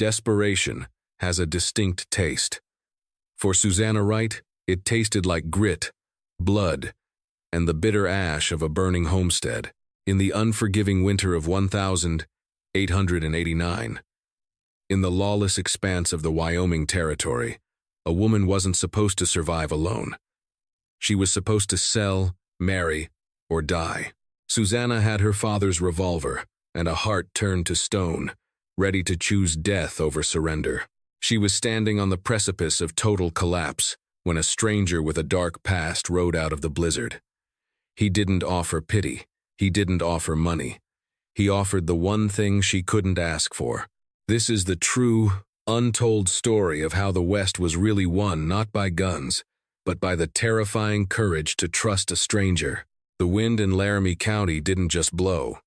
Desperation has a distinct taste. For Susanna Wright, it tasted like grit, blood, and the bitter ash of a burning homestead in the unforgiving winter of 1889. In the lawless expanse of the Wyoming Territory, a woman wasn't supposed to survive alone. She was supposed to sell, marry, or die. Susanna had her father's revolver and a heart turned to stone, ready to choose death over surrender. She was standing on the precipice of total collapse when a stranger with a dark past rode out of the blizzard. He didn't offer pity. He didn't offer money. He offered the one thing she couldn't ask for. This is the true, untold story of how the West was really won not by guns, but by the terrifying courage to trust a stranger. The wind in Laramie County didn't just blow.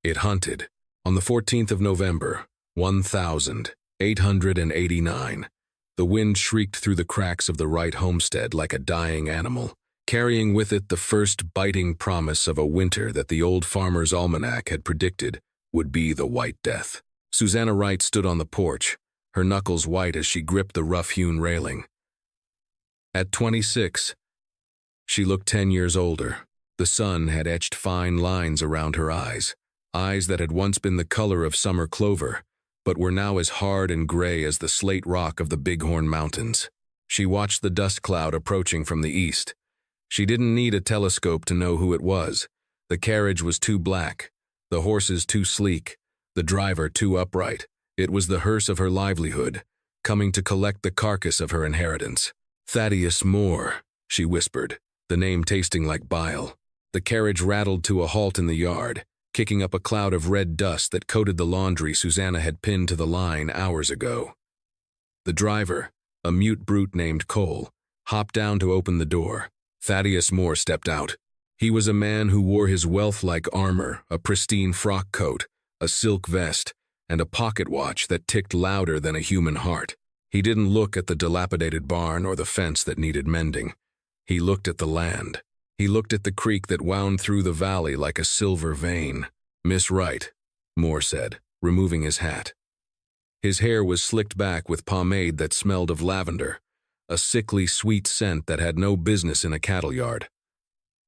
It hunted. On the 14th of November, 1889, the wind shrieked through the cracks of the Wright homestead like a dying animal, carrying with it the first biting promise of a winter that the old farmer's almanac had predicted would be the White Death. Susanna Wright stood on the porch, her knuckles white as she gripped the rough-hewn railing. At 26, she looked 10 years older. The sun had etched fine lines around her eyes that had once been the color of summer clover, but were now as hard and gray as the slate rock of the Bighorn Mountains. She watched the dust cloud approaching from the east. She didn't need a telescope to know who it was. The carriage was too black, the horses too sleek, the driver too upright. It was the hearse of her livelihood, coming to collect the carcass of her inheritance. Thaddeus Moore, she whispered, the name tasting like bile. The carriage rattled to a halt in the yard, kicking up a cloud of red dust that coated the laundry Susanna had pinned to the line hours ago. The driver, a mute brute named Cole, hopped down to open the door. Thaddeus Moore stepped out. He was a man who wore his wealth like armor, a pristine frock coat, a silk vest, and a pocket watch that ticked louder than a human heart. He didn't look at the dilapidated barn or the fence that needed mending. He looked at the land. He looked at the creek that wound through the valley like a silver vein. "Miss Wright," Moore said, removing his hat. His hair was slicked back with pomade that smelled of lavender, a sickly sweet scent that had no business in a cattle yard.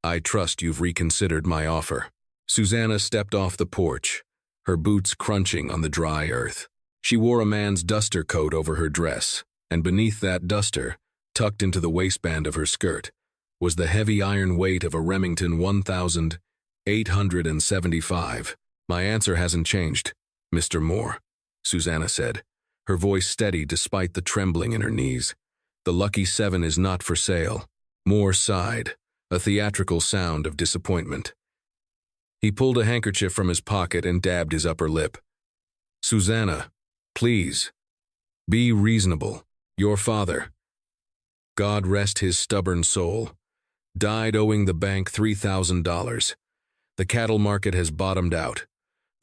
"I trust you've reconsidered my offer." Susanna stepped off the porch, her boots crunching on the dry earth. She wore a man's duster coat over her dress, and beneath that duster, tucked into the waistband of her skirt, was the heavy iron weight of a Remington 1875. "My answer hasn't changed, Mr. Moore," Susanna said, her voice steady despite the trembling in her knees. "The Lucky 7 is not for sale." Moore sighed, a theatrical sound of disappointment. He pulled a handkerchief from his pocket and dabbed his upper lip. "Susanna, please, be reasonable. Your father, God rest his stubborn soul, died owing the bank $3,000. The cattle market has bottomed out.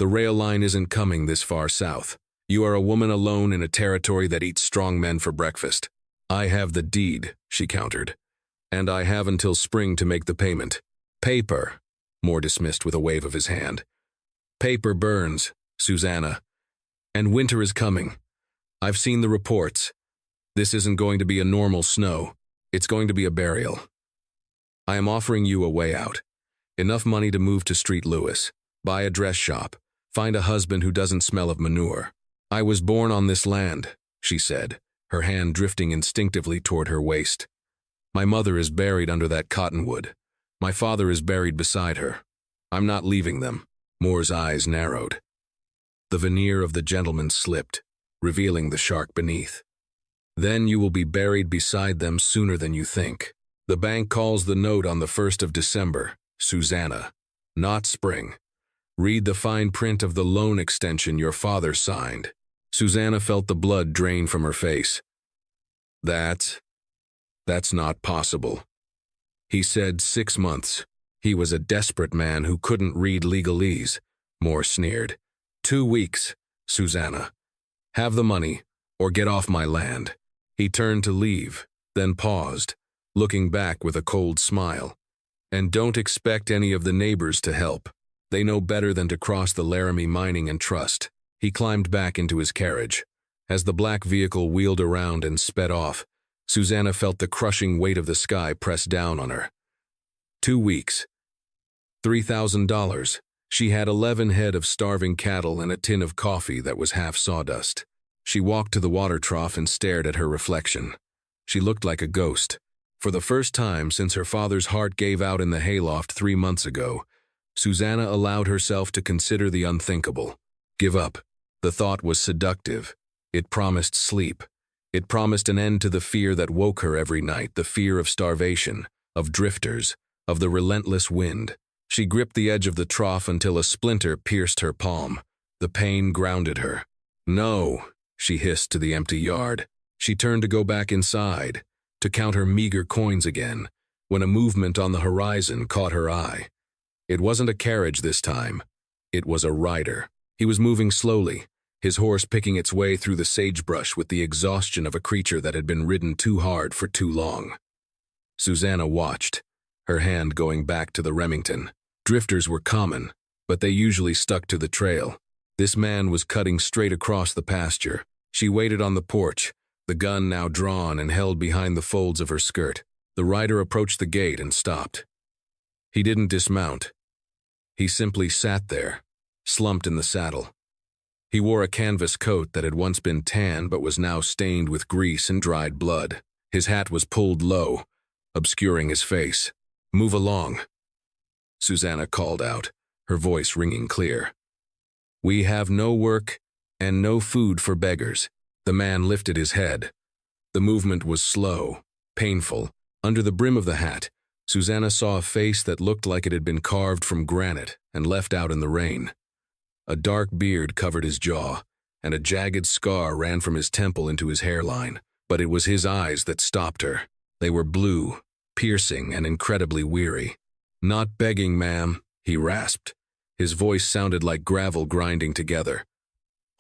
The rail line isn't coming this far south. You are a woman alone in a territory that eats strong men for breakfast." "I have the deed," she countered, "and I have until spring to make the payment." "Paper," Moore dismissed with a wave of his hand. "Paper burns, Susanna. And winter is coming. I've seen the reports. This isn't going to be a normal snow. It's going to be a burial. I am offering you a way out. Enough money to move to Street Lewis, buy a dress shop, find a husband who doesn't smell of manure. I was born on this land," she said, her hand drifting instinctively toward her waist. "My mother is buried under that cottonwood. My father is buried beside her. I'm not leaving them." Moore's eyes narrowed. The veneer of the gentleman slipped, revealing the shark beneath. "Then you will be buried beside them sooner than you think. The bank calls the note on the 1st of December, Susanna, not spring. Read the fine print of the loan extension your father signed." Susanna felt the blood drain from her face. That's not possible." He said 6 months. He was a desperate man who couldn't read legalese, Moore sneered. 2 weeks, Susanna. Have the money, or get off my land." He turned to leave, then paused, looking back with a cold smile. "And don't expect any of the neighbors to help. They know better than to cross the Laramie Mining and Trust." He climbed back into his carriage. As the black vehicle wheeled around and sped off, Susanna felt the crushing weight of the sky press down on her. 2 weeks. $3,000. She had 11 head of starving cattle and a tin of coffee that was half sawdust. She walked to the water trough and stared at her reflection. She looked like a ghost. For the first time since her father's heart gave out in the hayloft 3 months ago, Susanna allowed herself to consider the unthinkable. Give up. The thought was seductive. It promised sleep. It promised an end to the fear that woke her every night, the fear of starvation, of drifters, of the relentless wind. She gripped the edge of the trough until a splinter pierced her palm. The pain grounded her. No, she hissed to the empty yard. She turned to go back inside, to count her meager coins again, when a movement on the horizon caught her eye. It wasn't a carriage this time. It was a rider. He was moving slowly, his horse picking its way through the sagebrush with the exhaustion of a creature that had been ridden too hard for too long. Susanna watched, her hand going back to the Remington. Drifters were common, but they usually stuck to the trail. This man was cutting straight across the pasture. She waited on the porch, the gun now drawn and held behind the folds of her skirt. The rider approached the gate and stopped. He didn't dismount. He simply sat there, slumped in the saddle. He wore a canvas coat that had once been tan but was now stained with grease and dried blood. His hat was pulled low, obscuring his face. "Move along," Susanna called out, her voice ringing clear. "We have no work and no food for beggars." The man lifted his head. The movement was slow, painful. Under the brim of the hat, Susanna saw a face that looked like it had been carved from granite and left out in the rain. A dark beard covered his jaw, and a jagged scar ran from his temple into his hairline. But it was his eyes that stopped her. They were blue, piercing, and incredibly weary. "Not begging, ma'am," he rasped. His voice sounded like gravel grinding together.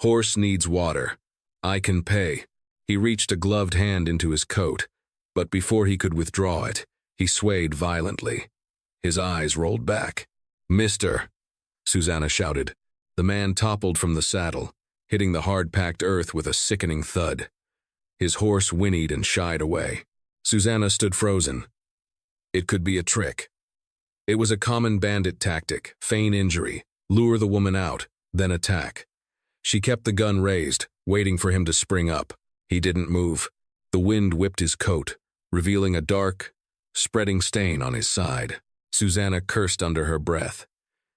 "Horse needs water. I can pay." He reached a gloved hand into his coat, but before he could withdraw it, he swayed violently. His eyes rolled back. "Mister," Susanna shouted. The man toppled from the saddle, hitting the hard-packed earth with a sickening thud. His horse whinnied and shied away. Susanna stood frozen. It could be a trick. It was a common bandit tactic: feign injury, lure the woman out, then attack. She kept the gun raised, waiting for him to spring up. He didn't move. The wind whipped his coat, revealing a dark, spreading stain on his side. Susanna cursed under her breath.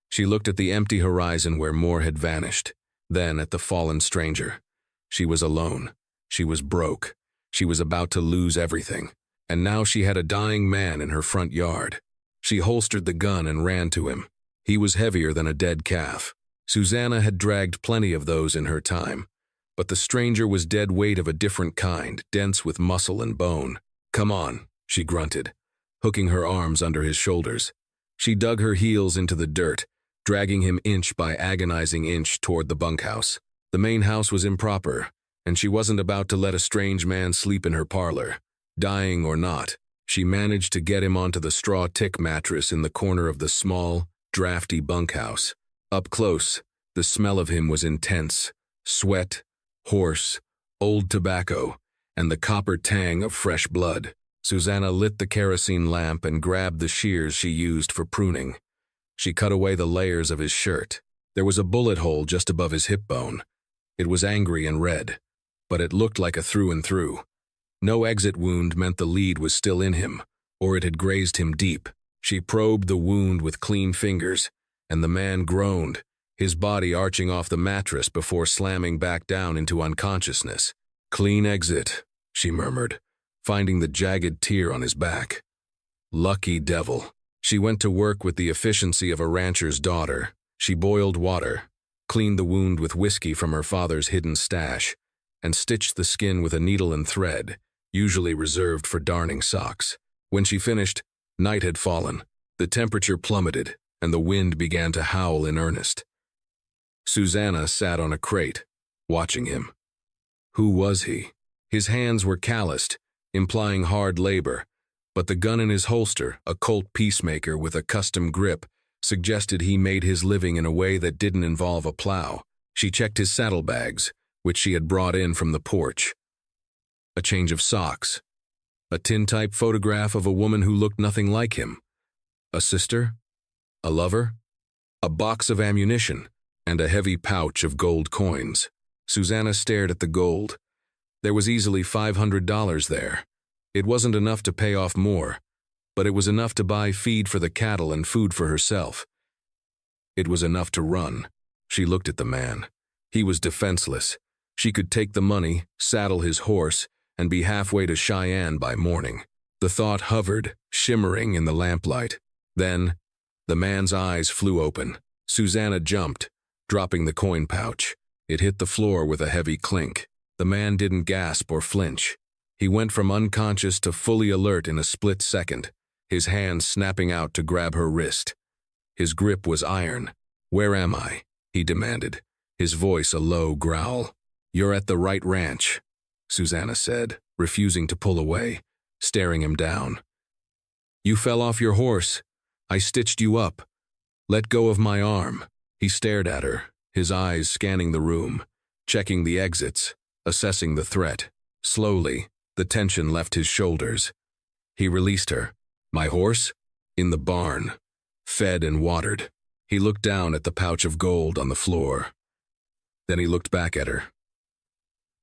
She looked at the empty horizon where Moore had vanished, then at the fallen stranger. She was alone. She was broke. She was about to lose everything. And now she had a dying man in her front yard. She holstered the gun and ran to him. He was heavier than a dead calf. Susanna had dragged plenty of those in her time, but the stranger was dead weight of a different kind, dense with muscle and bone. "Come on," she grunted, hooking her arms under his shoulders. She dug her heels into the dirt, dragging him inch by agonizing inch toward the bunkhouse. The main house was improper, and she wasn't about to let a strange man sleep in her parlor. Dying or not, she managed to get him onto the straw tick mattress in the corner of the small, drafty bunkhouse. Up close, the smell of him was intense: sweat, horse, old tobacco, and the copper tang of fresh blood. Susanna lit the kerosene lamp and grabbed the shears she used for pruning. She cut away the layers of his shirt. There was a bullet hole just above his hip bone. It was angry and red, but it looked like a through and through. No exit wound meant the lead was still in him, or it had grazed him deep. She probed the wound with clean fingers, and the man groaned, his body arching off the mattress before slamming back down into unconsciousness. "Clean exit," she murmured, finding the jagged tear on his back. Lucky devil. She went to work with the efficiency of a rancher's daughter. She boiled water, cleaned the wound with whiskey from her father's hidden stash, and stitched the skin with a needle and thread, usually reserved for darning socks. When she finished, night had fallen. The temperature plummeted, and the wind began to howl in earnest. Susanna sat on a crate, watching him. Who was he? His hands were calloused, implying hard labor, but the gun in his holster, a Colt Peacemaker with a custom grip, suggested he made his living in a way that didn't involve a plow. She checked his saddlebags, which she had brought in from the porch. A change of socks. A tintype photograph of a woman who looked nothing like him. A sister? A lover? A box of ammunition, and a heavy pouch of gold coins. Susanna stared at the gold. There was easily $500 there. It wasn't enough to pay off more, but it was enough to buy feed for the cattle and food for herself. It was enough to run. She looked at the man. He was defenseless. She could take the money, saddle his horse, and be halfway to Cheyenne by morning. The thought hovered, shimmering in the lamplight. Then, the man's eyes flew open. Susanna jumped, dropping the coin pouch. It hit the floor with a heavy clink. The man didn't gasp or flinch. He went from unconscious to fully alert in a split second, his hand snapping out to grab her wrist. His grip was iron. "Where am I?" he demanded, his voice a low growl. "You're at the right ranch," Susanna said, refusing to pull away, staring him down. "You fell off your horse. I stitched you up. Let go of my arm." He stared at her, his eyes scanning the room, checking the exits, assessing the threat. Slowly, the tension left his shoulders. He released her. "My horse?" "In the barn. Fed and watered." He looked down at the pouch of gold on the floor. Then he looked back at her.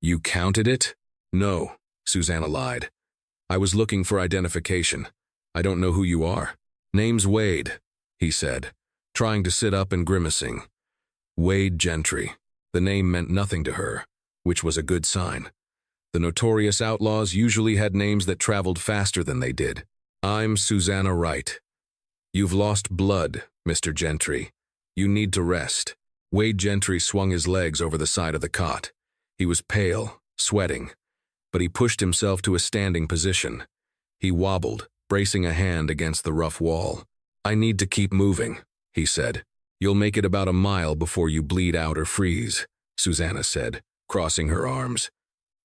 "You counted it?" "No," Susanna lied. "I was looking for identification. I don't know who you are." "Name's Wade," he said, trying to sit up and grimacing. Wade Gentry. The name meant nothing to her, which was a good sign. The notorious outlaws usually had names that traveled faster than they did. "I'm Susanna Wright. You've lost blood, Mr. Gentry. You need to rest." Wade Gentry swung his legs over the side of the cot. He was pale, sweating, but he pushed himself to a standing position. He wobbled, bracing a hand against the rough wall. "I need to keep moving," he said. "You'll make it about a mile before you bleed out or freeze," Susanna said, crossing her arms.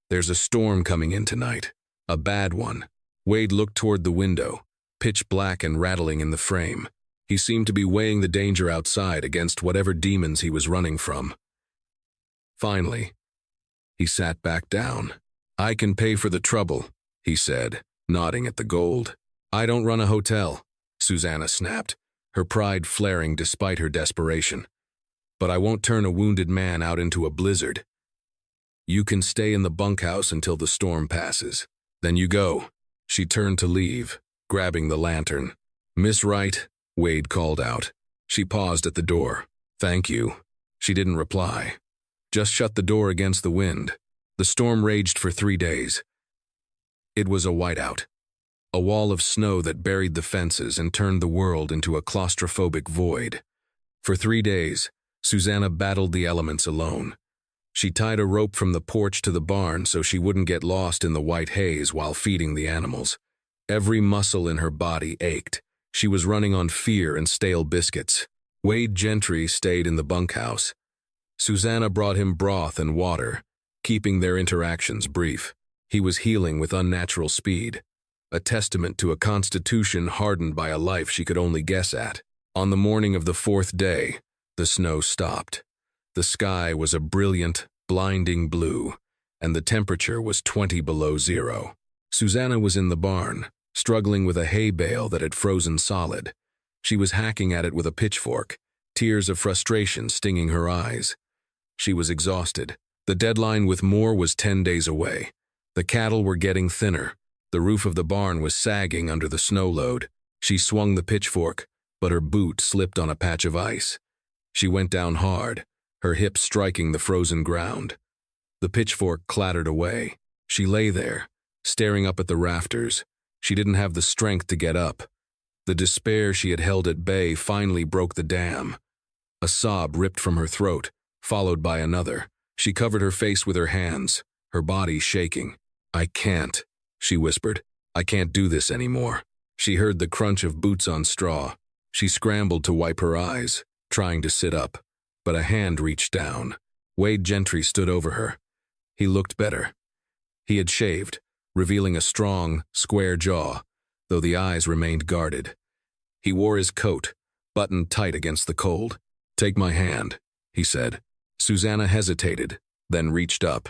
"There's a storm coming in tonight. A bad one." Wade looked toward the window, pitch black and rattling in the frame. He seemed to be weighing the danger outside against whatever demons he was running from. Finally, he sat back down. "I can pay for the trouble," he said, nodding at the gold. "I don't run a hotel," Susanna snapped, her pride flaring despite her desperation. "But I won't turn a wounded man out into a blizzard. You can stay in the bunkhouse until the storm passes. Then you go." She turned to leave, grabbing the lantern. "Miss Wright," Wade called out. She paused at the door. "Thank you." She didn't reply. Just shut the door against the wind. The storm raged for 3 days. It was a whiteout. A wall of snow that buried the fences and turned the world into a claustrophobic void. For 3 days, Susanna battled the elements alone. She tied a rope from the porch to the barn so she wouldn't get lost in the white haze while feeding the animals. Every muscle in her body ached. She was running on fear and stale biscuits. Wade Gentry stayed in the bunkhouse. Susanna brought him broth and water, keeping their interactions brief. He was healing with unnatural speed, a testament to a constitution hardened by a life she could only guess at. On the morning of the 4th day, the snow stopped. The sky was a brilliant, blinding blue, and the temperature was 20 below zero. Susanna was in the barn, struggling with a hay bale that had frozen solid. She was hacking at it with a pitchfork, tears of frustration stinging her eyes. She was exhausted. The deadline with more was 10 days away. The cattle were getting thinner. The roof of the barn was sagging under the snow load. She swung the pitchfork, but her boot slipped on a patch of ice. She went down hard, her hips striking the frozen ground. The pitchfork clattered away. She lay there, staring up at the rafters. She didn't have the strength to get up. The despair she had held at bay finally broke the dam. A sob ripped from her throat, followed by another. She covered her face with her hands, her body shaking. "I can't," she whispered. "I can't do this anymore." She heard the crunch of boots on straw. She scrambled to wipe her eyes, trying to sit up, but a hand reached down. Wade Gentry stood over her. He looked better. He had shaved, revealing a strong, square jaw, though the eyes remained guarded. He wore his coat, buttoned tight against the cold. "Take my hand," he said. Susanna hesitated, then reached up.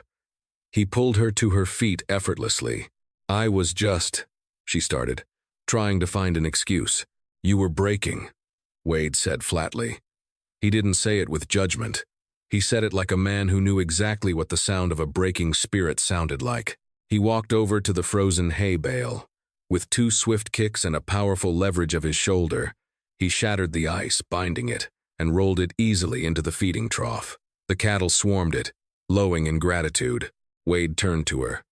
He pulled her to her feet effortlessly. "I was just," she started, trying to find an excuse. "You were breaking," Wade said flatly. He didn't say it with judgment. He said it like a man who knew exactly what the sound of a breaking spirit sounded like. He walked over to the frozen hay bale. With 2 swift kicks and a powerful leverage of his shoulder, he shattered the ice, binding it, and rolled it easily into the feeding trough. The cattle swarmed it, lowing in gratitude. Wade turned to her.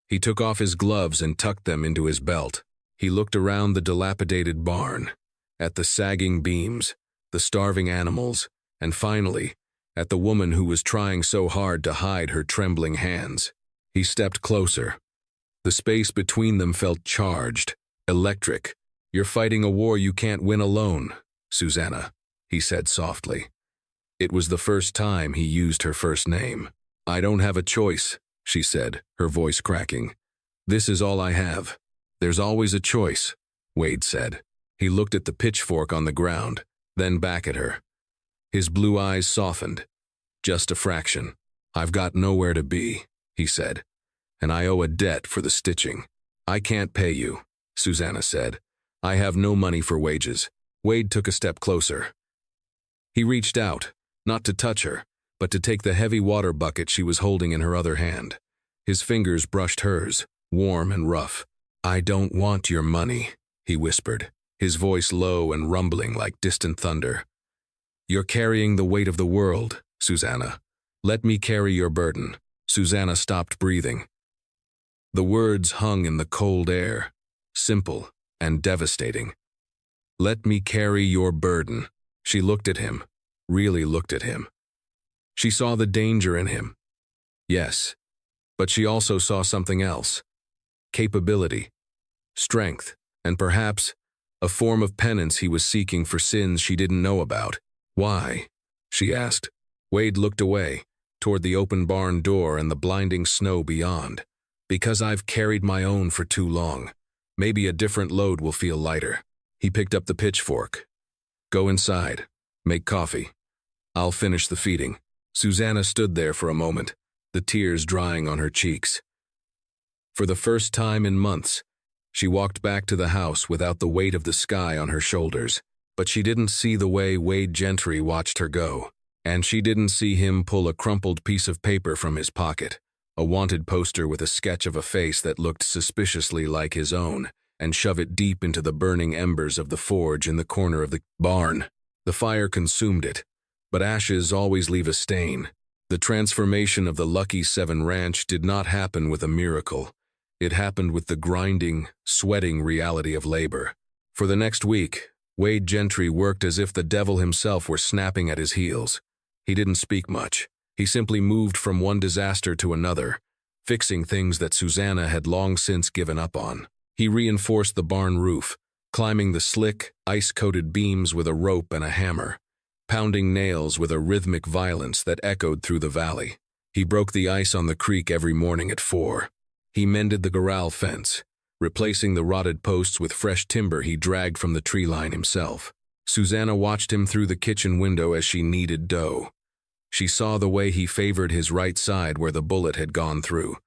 He took off his gloves and tucked them into his belt. He looked around the dilapidated barn, at the sagging beams, the starving animals, and finally, at the woman who was trying so hard to hide her trembling hands. He stepped closer. The space between them felt charged, electric. "You're fighting a war you can't win alone, Susanna," he said softly. It was the first time he used her first name. "I don't have a choice," she said, her voice cracking. "This is all I have." "There's always a choice," Wade said. He looked at the pitchfork on the ground, then back at her. His blue eyes softened. "Just a fraction. I've got nowhere to be," he said, "and I owe a debt for the stitching." "I can't pay you," Susanna said. "I have no money for wages." Wade took a step closer. He reached out, not to touch her, but to take the heavy water bucket she was holding in her other hand. His fingers brushed hers, warm and rough. "I don't want your money," he whispered, his voice low and rumbling like distant thunder. "You're carrying the weight of the world, Susanna. Let me carry your burden." Susanna stopped breathing. The words hung in the cold air, simple and devastating. "Let me carry your burden." She looked at him, really looked at him. She saw the danger in him. Yes, but she also saw something else. Capability, strength, and perhaps a form of penance he was seeking for sins she didn't know about. "Why?" she asked. Wade looked away, toward the open barn door and the blinding snow beyond. "Because I've carried my own for too long. Maybe a different load will feel lighter." He picked up the pitchfork. "Go inside. Make coffee. I'll finish the feeding." Susanna stood there for a moment, the tears drying on her cheeks. For the first time in months, she walked back to the house without the weight of the sky on her shoulders. But she didn't see the way Wade Gentry watched her go. And she didn't see him pull a crumpled piece of paper from his pocket, a wanted poster with a sketch of a face that looked suspiciously like his own, and shove it deep into the burning embers of the forge in the corner of the barn. The fire consumed it, but ashes always leave a stain. The transformation of the Lucky 7 ranch did not happen with a miracle. It happened with the grinding, sweating reality of labor. For the next week, Wade Gentry worked as if the devil himself were snapping at his heels. He didn't speak much. He simply moved from one disaster to another, fixing things that Susanna had long since given up on. He reinforced the barn roof, climbing the slick, ice-coated beams with a rope and a hammer, pounding nails with a rhythmic violence that echoed through the valley. He broke the ice on the creek every morning at 4. He mended the corral fence, replacing the rotted posts with fresh timber he dragged from the tree line himself. Susanna watched him through the kitchen window as she kneaded dough. She saw the way he favored his right side where the bullet had gone through,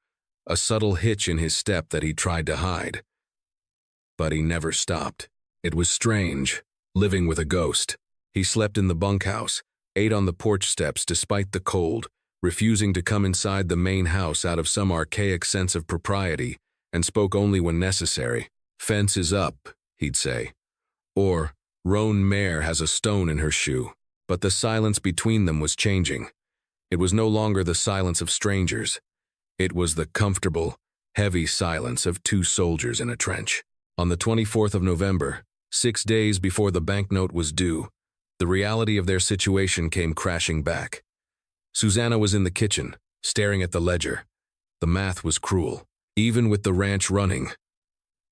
a subtle hitch in his step that he tried to hide. But he never stopped. It was strange, living with a ghost. He slept in the bunkhouse, ate on the porch steps despite the cold, refusing to come inside the main house out of some archaic sense of propriety, and spoke only when necessary. "Fence is up," he'd say. Or, "Roan mare has a stone in her shoe." But the silence between them was changing. It was no longer the silence of strangers. It was the comfortable, heavy silence of 2 soldiers in a trench. On the 24th of November, 6 days before the banknote was due, the reality of their situation came crashing back. Susanna was in the kitchen, staring at the ledger. The math was cruel. Even with the ranch running,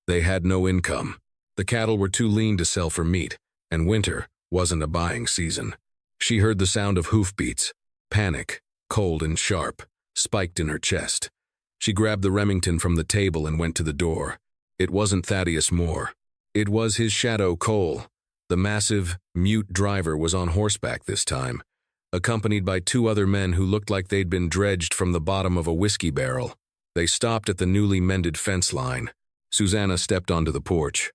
they had no income. The cattle were too lean to sell for meat, and winter wasn't a buying season. She heard the sound of hoofbeats. Panic, cold and sharp, spiked in her chest. She grabbed the Remington from the table and went to the door. It wasn't Thaddeus Moore. It was his shadow, Cole. The massive, mute driver was on horseback this time, accompanied by two other men who looked like they'd been dredged from the bottom of a whiskey barrel. They stopped at the newly mended fence line. Susanna stepped onto the porch.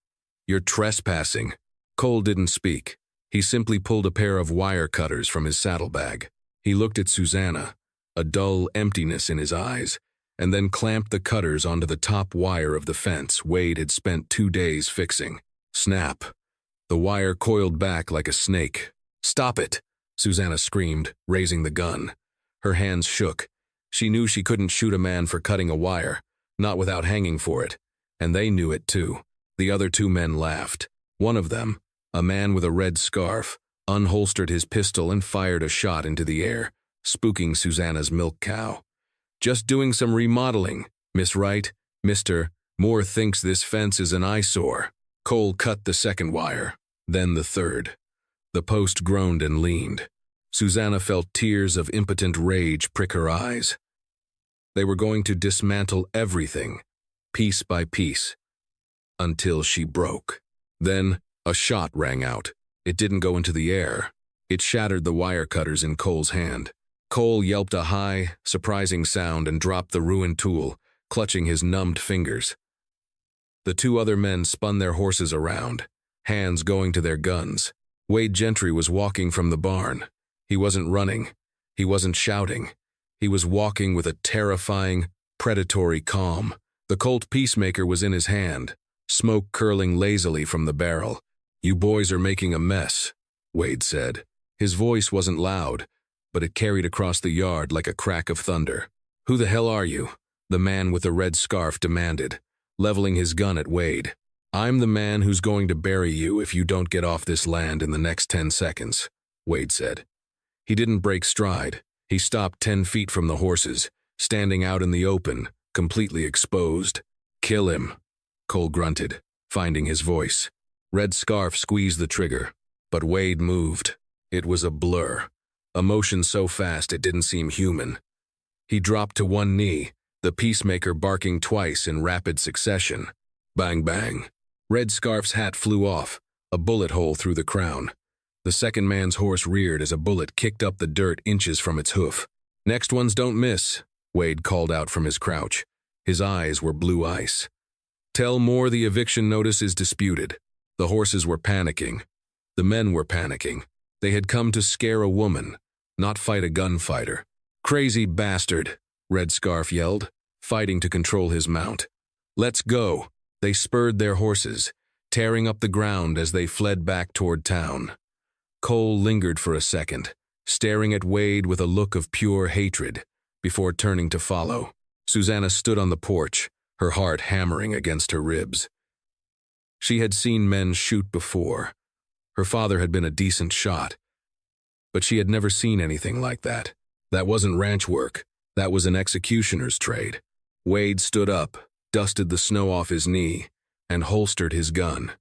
"You're trespassing." Cole didn't speak. He simply pulled a pair of wire cutters from his saddlebag. He looked at Susanna, a dull emptiness in his eyes, and then clamped the cutters onto the top wire of the fence Wade had spent 2 days fixing. Snap. The wire coiled back like a snake. "Stop it!" Susanna screamed, raising the gun. Her hands shook. She knew she couldn't shoot a man for cutting a wire, not without hanging for it. And they knew it too. The other two men laughed. One of them, a man with a red scarf, unholstered his pistol and fired a shot into the air, spooking Susanna's milk cow. "Just doing some remodeling, Miss Wright. Mr. Moore thinks this fence is an eyesore." Cole cut the second wire, then the third. The post groaned and leaned. Susanna felt tears of impotent rage prick her eyes. They were going to dismantle everything, piece by piece, until she broke. Then a shot rang out. It didn't go into the air. It shattered the wire cutters in Cole's hand. Cole yelped a high, surprising sound and dropped the ruined tool, clutching his numbed fingers. The two other men spun their horses around, hands going to their guns. Wade Gentry was walking from the barn. He wasn't running. He wasn't shouting. He was walking with a terrifying, predatory calm. The Colt Peacemaker was in his hand, smoke curling lazily from the barrel. "You boys are making a mess," Wade said. His voice wasn't loud, but it carried across the yard like a crack of thunder. "Who the hell are you?" the man with the red scarf demanded, leveling his gun at Wade. "I'm the man who's going to bury you if you don't get off this land in the next 10 seconds, Wade said. He didn't break stride. He stopped 10 feet from the horses, standing out in the open, completely exposed. "Kill him," Cole grunted, finding his voice. Red Scarf squeezed the trigger, but Wade moved. It was a blur, a motion so fast it didn't seem human. He dropped to one knee, the Peacemaker barking twice in rapid succession. Bang, bang. Red Scarf's hat flew off, a bullet hole through the crown. The second man's horse reared as a bullet kicked up the dirt inches from its hoof. "Next ones don't miss," Wade called out from his crouch. His eyes were blue ice. "Tell Moore the eviction notice is disputed." The horses were panicking. The men were panicking. They had come to scare a woman, not fight a gunfighter. "Crazy bastard," Red Scarf yelled, fighting to control his mount. "Let's go." They spurred their horses, tearing up the ground as they fled back toward town. Cole lingered for a second, staring at Wade with a look of pure hatred, before turning to follow. Susanna stood on the porch, her heart hammering against her ribs. She had seen men shoot before. Her father had been a decent shot, but she had never seen anything like that. That wasn't ranch work. That was an executioner's trade. Wade stood up, dusted the snow off his knee, and holstered his gun.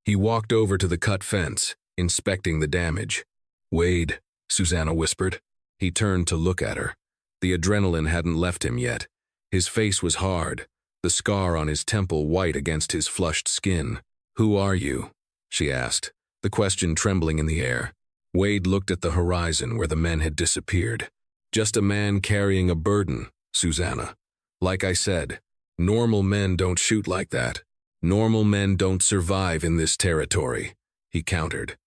He walked over to the cut fence, inspecting the damage. "Wade," Susanna whispered. He turned to look at her. The adrenaline hadn't left him yet. His face was hard, the scar on his temple white against his flushed skin. "Who are you?" she asked, the question trembling in the air. Wade looked at the horizon where the men had disappeared. "Just a man carrying a burden, Susanna. Like I said, normal men don't shoot like that. Normal men don't survive in this territory," he countered.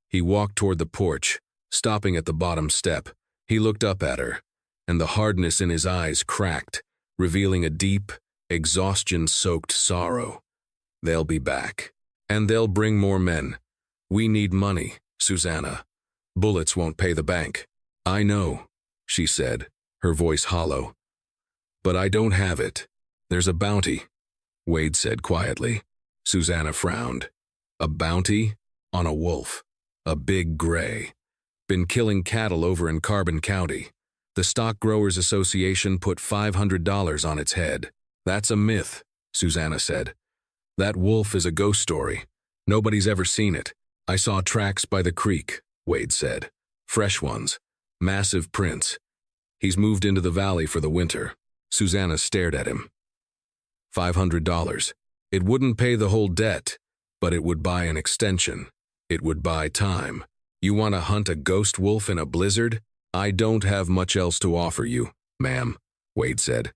He walked toward the porch, stopping at the bottom step. He looked up at her, and the hardness in his eyes cracked, revealing a deep, exhaustion-soaked sorrow. "They'll be back, and they'll bring more men. We need money, Susanna. Bullets won't pay the bank." "I know," she said, her voice hollow. "But I don't have it. There's a bounty," Wade said quietly. Susanna frowned. "A bounty? On a wolf. A big gray. Been killing cattle over in Carbon County. The Stock Growers Association put $500 on its head." "That's a myth," Susanna said. "That wolf is a ghost story. Nobody's ever seen it. I saw tracks by the creek," Wade said. "Fresh ones. Massive prints. He's moved into the valley for the winter." Susanna stared at him. $500. It wouldn't pay the whole debt, but it would buy an extension. It would buy time. You want to hunt a ghost wolf in a blizzard? I don't have much else to offer you, ma'am, Wade said.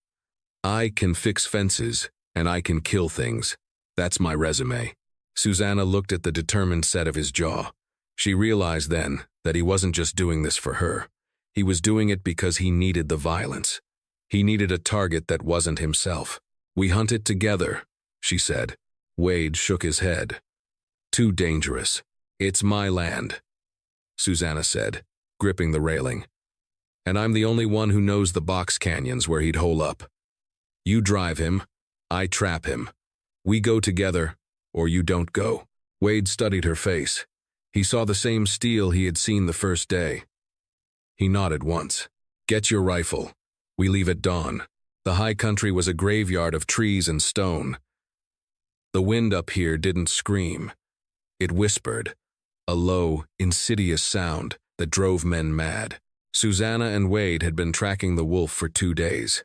I can fix fences, and I can kill things. That's my resume. Susanna looked at the determined set of his jaw. She realized then that he wasn't just doing this for her. He was doing it because he needed the violence. He needed a target that wasn't himself. We hunt it together, she said. Wade shook his head. Too dangerous. It's my land, Susanna said, gripping the railing. And I'm the only one who knows the box canyons where he'd hole up. You drive him, I trap him. We go together, or you don't go. Wade studied her face. He saw the same steel he had seen the first day. He nodded once. Get your rifle. We leave at dawn. The high country was a graveyard of trees and stone. The wind up here didn't scream. It whispered, a low, insidious sound that drove men mad. Susanna and Wade had been tracking the wolf for 2 days.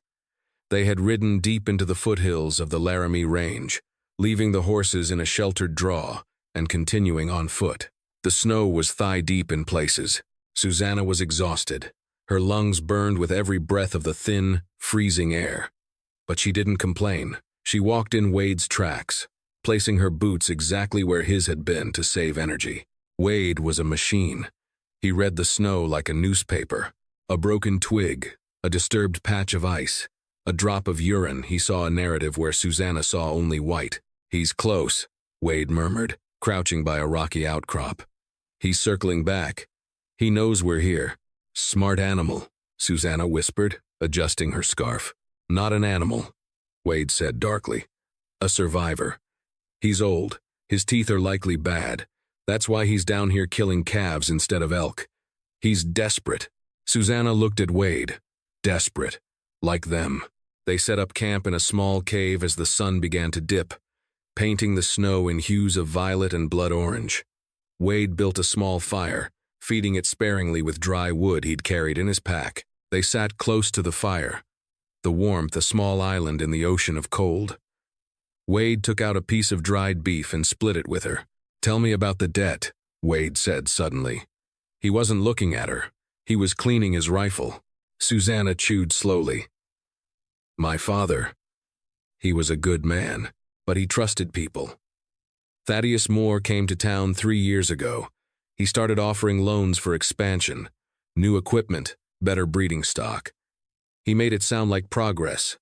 They had ridden deep into the foothills of the Laramie Range, leaving the horses in a sheltered draw and continuing on foot. The snow was thigh-deep in places. Susanna was exhausted. Her lungs burned with every breath of the thin, freezing air. But she didn't complain. She walked in Wade's tracks, placing her boots exactly where his had been to save energy. Wade was a machine. He read the snow like a newspaper. A broken twig, a disturbed patch of ice, a drop of urine. He saw a narrative where Susanna saw only white. He's close, Wade murmured, crouching by a rocky outcrop. He's circling back. He knows we're here. Smart animal, Susanna whispered, adjusting her scarf. Not an animal, Wade said darkly. A survivor. He's old. His teeth are likely bad. That's why he's down here killing calves instead of elk. He's desperate. Susanna looked at Wade. Desperate. Like them. They set up camp in a small cave as the sun began to dip, painting the snow in hues of violet and blood orange. Wade built a small fire, feeding it sparingly with dry wood he'd carried in his pack. They sat close to the fire, the warmth a small island in the ocean of cold. Wade took out a piece of dried beef and split it with her. Tell me about the debt, Wade said suddenly. He wasn't looking at her. He was cleaning his rifle. Susanna chewed slowly. My father. He was a good man, but he trusted people. Thaddeus Moore came to town 3 years ago. He started offering loans for expansion, new equipment, better breeding stock. He made it sound like progress.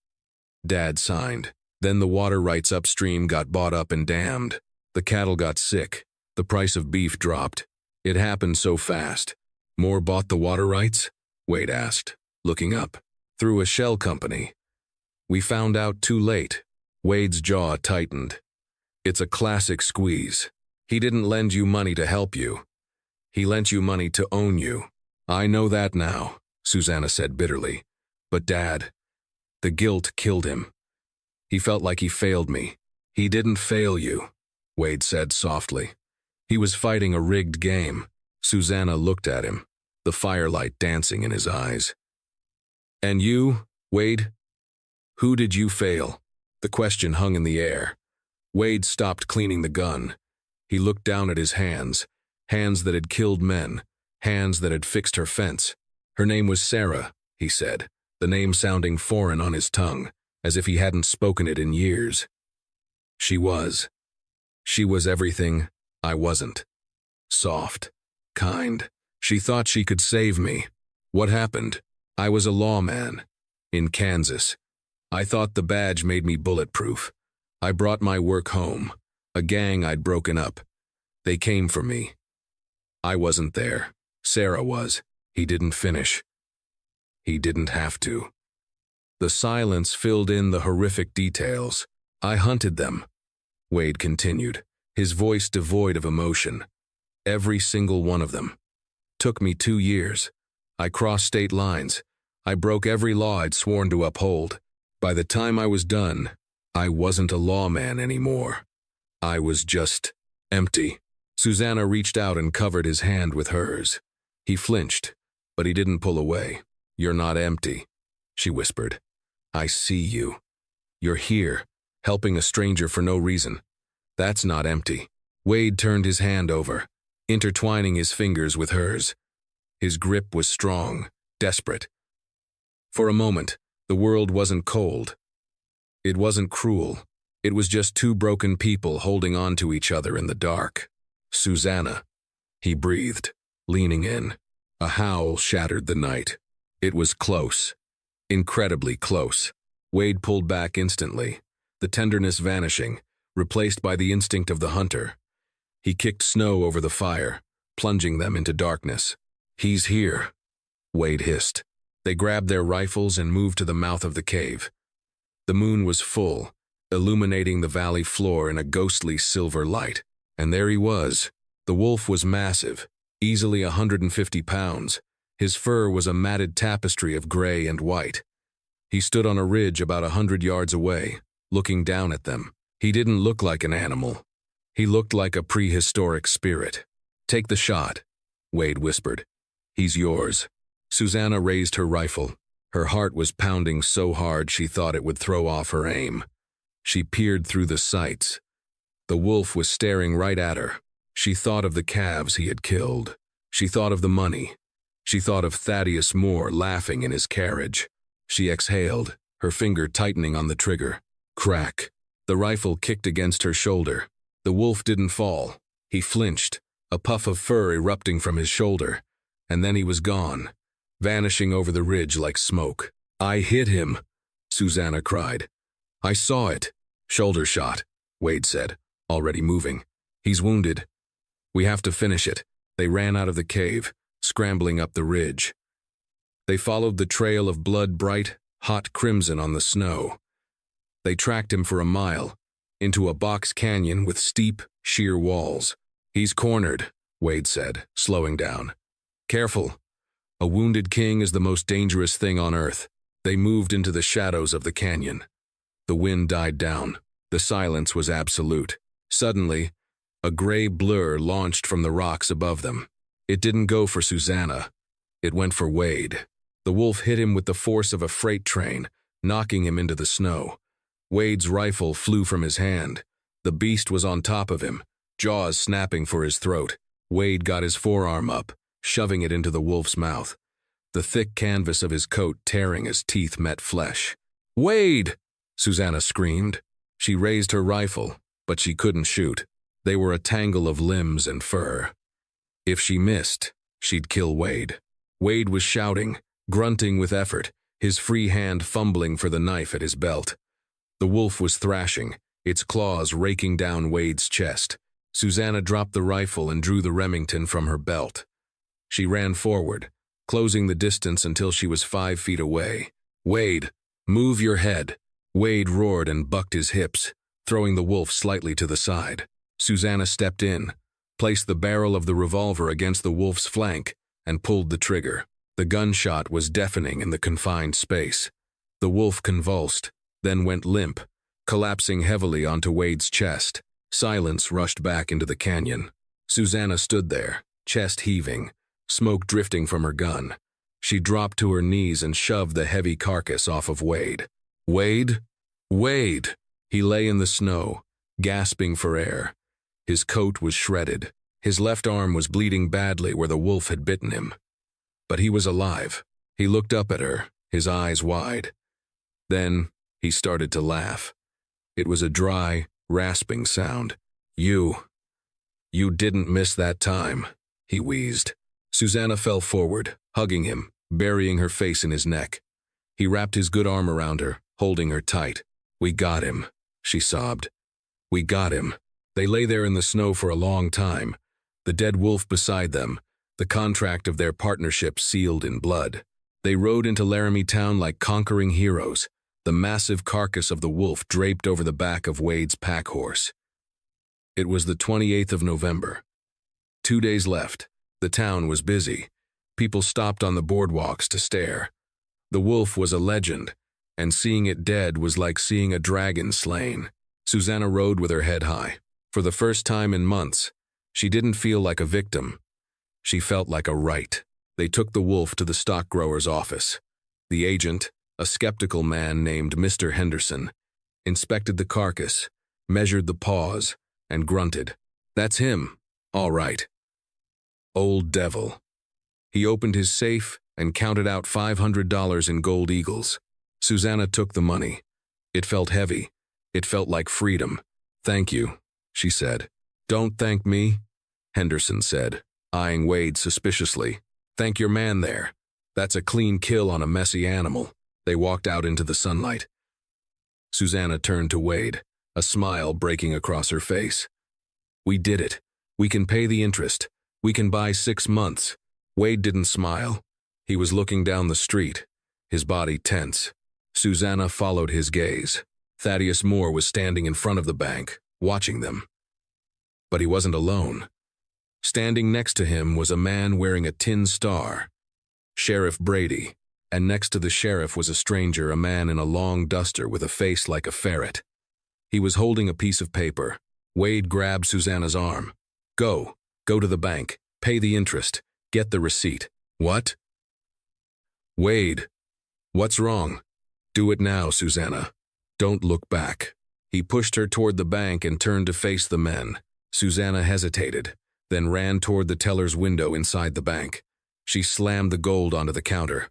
Dad signed. Then the water rights upstream got bought up and dammed. The cattle got sick. The price of beef dropped. It happened so fast. Moore bought the water rights? Wade asked, looking up. Through a shell company. We found out too late. Wade's jaw tightened. It's a classic squeeze. He didn't lend you money to help you. He lent you money to own you. I know that now, Susanna said bitterly. But Dad, the guilt killed him. He felt like he failed me. He didn't fail you, Wade said softly. He was fighting a rigged game. Susanna looked at him, the firelight dancing in his eyes. And you, Wade? Who did you fail? The question hung in the air. Wade stopped cleaning the gun. He looked down at his hands, hands that had killed men, hands that had fixed her fence. Her name was Sarah, he said, the name sounding foreign on his tongue, as if he hadn't spoken it in years. She was. She was everything I wasn't. Soft, kind. She thought she could save me. What happened? I was a lawman. In Kansas. I thought the badge made me bulletproof. I brought my work home. A gang I'd broken up. They came for me. I wasn't there. Sarah was. He didn't finish. He didn't have to. The silence filled in the horrific details. I hunted them, Wade continued, his voice devoid of emotion. Every single one of them. Took me 2 years. I crossed state lines. I broke every law I'd sworn to uphold. By the time I was done, I wasn't a lawman anymore. I was just empty. Susanna reached out and covered his hand with hers. He flinched, but he didn't pull away. You're not empty, she whispered. I see you. You're here, helping a stranger for no reason. That's not empty. Wade turned his hand over. intertwining his fingers with hers. His grip was strong, desperate. For a moment, the world wasn't cold. It wasn't cruel. It was just two broken people holding on to each other in the dark. Susanna, he breathed, leaning in. A howl shattered the night. It was close. Incredibly close. Wade pulled back instantly, the tenderness vanishing, replaced by the instinct of the hunter. He kicked snow over the fire, plunging them into darkness. "He's here," Wade hissed. They grabbed their rifles and moved to the mouth of the cave. The moon was full, illuminating the valley floor in a ghostly silver light. And there he was. The wolf was massive, easily 150 pounds. His fur was a matted tapestry of gray and white. He stood on a ridge about 100 yards away, looking down at them. He didn't look like an animal. He looked like a prehistoric spirit. "Take the shot," Wade whispered. "He's yours." Susanna raised her rifle. Her heart was pounding so hard she thought it would throw off her aim. She peered through the sights. The wolf was staring right at her. She thought of the calves he had killed. She thought of the money. She thought of Thaddeus Moore laughing in his carriage. She exhaled, her finger tightening on the trigger. Crack. The rifle kicked against her shoulder. The wolf didn't fall. He flinched, a puff of fur erupting from his shoulder, and then he was gone, vanishing over the ridge like smoke. "I hit him," Susanna cried. "I saw it." "Shoulder shot," Wade said, already moving. "He's wounded. We have to finish it." They ran out of the cave, scrambling up the ridge. They followed the trail of blood bright, hot crimson on the snow. They tracked him for a mile, into a box canyon with steep, sheer walls. "He's cornered," Wade said, slowing down. "Careful. A wounded king is the most dangerous thing on earth." They moved into the shadows of the canyon. The wind died down. The silence was absolute. Suddenly, a gray blur launched from the rocks above them. It didn't go for Susanna. It went for Wade. The wolf hit him with the force of a freight train, knocking him into the snow. Wade's rifle flew from his hand. The beast was on top of him, jaws snapping for his throat. Wade got his forearm up, shoving it into the wolf's mouth, the thick canvas of his coat tearing as teeth met flesh. "Wade!" Susanna screamed. She raised her rifle, but she couldn't shoot. They were a tangle of limbs and fur. If she missed, she'd kill Wade. Wade was shouting, grunting with effort, his free hand fumbling for the knife at his belt. The wolf was thrashing, its claws raking down Wade's chest. Susanna dropped the rifle and drew the Remington from her belt. She ran forward, closing the distance until she was 5 feet away. "Wade, move your head." Wade roared and bucked his hips, throwing the wolf slightly to the side. Susanna stepped in, placed the barrel of the revolver against the wolf's flank, and pulled the trigger. The gunshot was deafening in the confined space. The wolf convulsed, then went limp, collapsing heavily onto Wade's chest. Silence rushed back into the canyon. Susanna stood there, chest heaving, smoke drifting from her gun. She dropped to her knees and shoved the heavy carcass off of Wade. "Wade? Wade!" He lay in the snow, gasping for air. His coat was shredded. His left arm was bleeding badly where the wolf had bitten him. But he was alive. He looked up at her, his eyes wide. Then he started to laugh. It was a dry, rasping sound. You didn't miss that time," he wheezed. Susanna fell forward, hugging him, burying her face in his neck. He wrapped his good arm around her, holding her tight. "We got him," she sobbed. "We got him." They lay there in the snow for a long time, the dead wolf beside them, the contract of their partnership sealed in blood. They rode into Laramie town like conquering heroes, the massive carcass of the wolf draped over the back of Wade's pack horse. It was the 28th of November. 2 days left. The town was busy. People stopped on the boardwalks to stare. The wolf was a legend, and seeing it dead was like seeing a dragon slain. Susanna rode with her head high. For the first time in months, she didn't feel like a victim. She felt like a right. They took the wolf to the stock grower's office. The agent, a skeptical man named Mr. Henderson, inspected the carcass, measured the paws, and grunted. "That's him. All right." Old devil. He opened his safe and counted out $500 in gold eagles. Susanna took the money. It felt heavy. It felt like freedom. "Thank you," she said. "Don't thank me," Henderson said, eyeing Wade suspiciously. "Thank your man there. That's a clean kill on a messy animal." They walked out into the sunlight. Susanna turned to Wade, a smile breaking across her face. "We did it. We can pay the interest. We can buy 6 months. Wade didn't smile. He was looking down the street, his body tense. Susanna followed his gaze. Thaddeus Moore was standing in front of the bank, watching them. But he wasn't alone. Standing next to him was a man wearing a tin star, Sheriff Brady, and next to the sheriff was a stranger, a man in a long duster with a face like a ferret. He was holding a piece of paper. Wade grabbed Susanna's arm. Go to the bank, pay the interest, get the receipt." "What?" "Wade, what's wrong? Do it now, Susanna. Don't look back." He pushed her toward the bank and turned to face the men. Susanna hesitated, then ran toward the teller's window inside the bank. She slammed the gold onto the counter.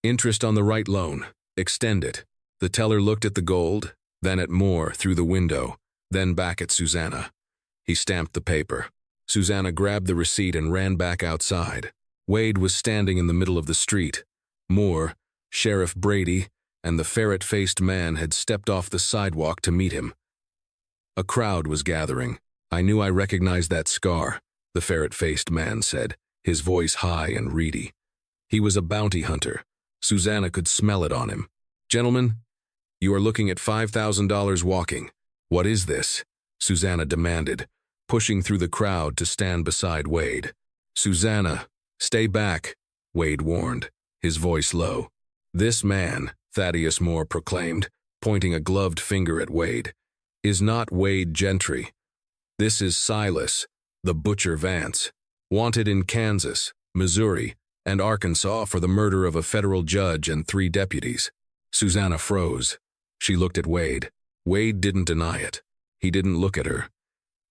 "Interest on the right loan. Extend it." The teller looked at the gold, then at Moore through the window, then back at Susanna. He stamped the paper. Susanna grabbed the receipt and ran back outside. Wade was standing in the middle of the street. Moore, Sheriff Brady, and the ferret-faced man had stepped off the sidewalk to meet him. A crowd was gathering. "I knew I recognized that scar," the ferret-faced man said, his voice high and reedy. He was a bounty hunter. Susanna could smell it on him. "Gentlemen, you are looking at $5,000 walking. What is this?" Susanna demanded, pushing through the crowd to stand beside Wade. "Susanna, stay back," Wade warned, his voice low. "This man," Thaddeus Moore proclaimed, pointing a gloved finger at Wade, "is not Wade Gentry. This is Silas, the Butcher Vance, wanted in Kansas, Missouri, and Arkansas for the murder of a federal judge and 3 deputies. Susanna froze. She looked at Wade. Wade didn't deny it. He didn't look at her.